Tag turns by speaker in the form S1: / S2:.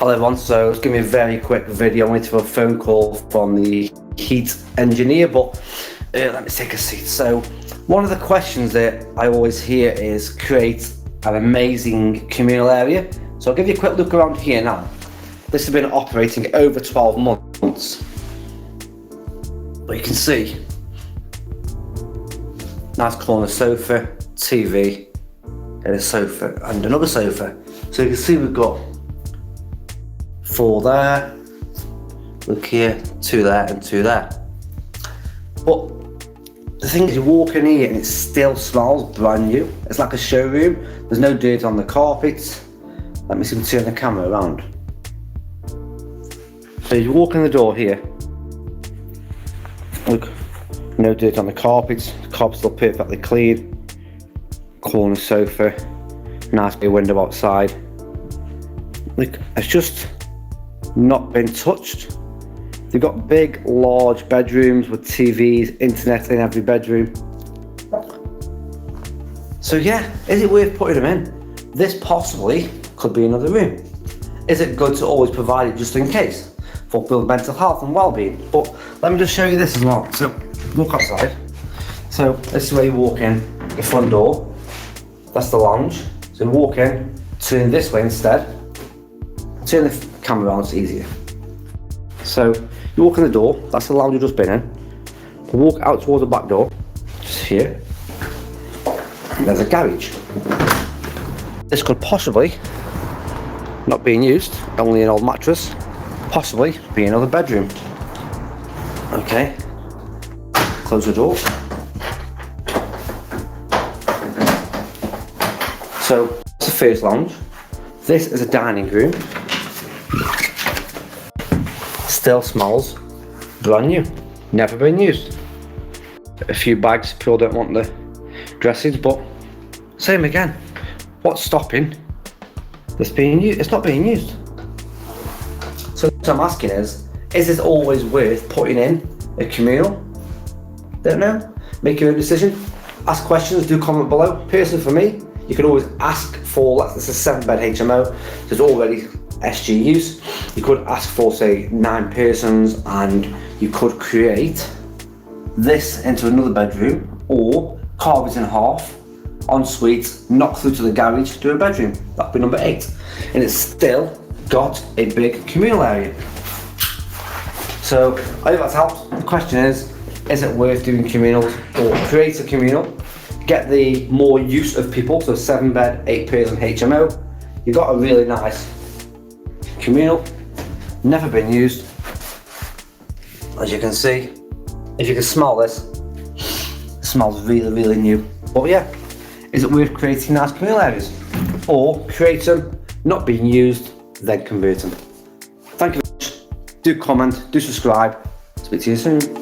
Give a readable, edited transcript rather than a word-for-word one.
S1: Hello everyone, so it's going to be a very quick video. I'm waiting for a phone call from the heat engineer, but let me take a seat. So one of the questions that I always hear is create an amazing communal area. So I'll give you a quick look around here now. This has been operating over 12 months. But you can see, nice corner sofa, TV, and a sofa, and another sofa. So you can see we've got 4 there, look here, 2 there and 2 there. But the thing is, you walk in here and it still smells brand new. It's like a showroom. There's no dirt on the carpets. Let me see if I can turn the camera around. So you walk in the door here, look, no dirt on the carpets. The carpet's still perfectly clean. Corner sofa, nice big window outside. Look, it's just not been touched. They've got big, large bedrooms with TVs, internet in every bedroom. So yeah, is it worth putting them in? This possibly could be another room. Is it good to always provide it just in case for build mental health and well-being? But let me just show you this as well. So look outside. So this is where you walk in, the front door. That's the lounge. So you walk in, turn this way instead. Turn the camera around, it's easier. So you walk in the door, that's the lounge you've just been in. You walk out towards the back door, just here. There's a garage. This could possibly, not being used, only an old mattress, possibly be another bedroom. Okay, close the door. So that's the first lounge. This is a dining room. Still smells brand new, never been used. A few bags, people don't want the dressings, but same again. What's stopping this being used? It's not being used. So what I'm asking is this always worth putting in a communal? Don't know. Make your own decision. Ask questions, do comment below. Personally for me, you can always ask for, this is a 7-bed HMO, so it's already SG use. You could ask for, say, 9 persons, and you could create this into another bedroom, or carve it in half, ensuite, knock through to the garage, do a bedroom. That'd be number 8. And it's still got a big communal area. So I hope that's helped. The question is it worth doing communals, or create a communal? Get the more use of people, so 7-bed, 8-person HMO. You've got a really nice communal, never been used. As you can see, if you can smell this, it smells really, really new. But yeah, is it worth creating nice communal areas? Or create them, not being used, then convert them? Thank you very much. Do comment, do subscribe. Speak to you soon.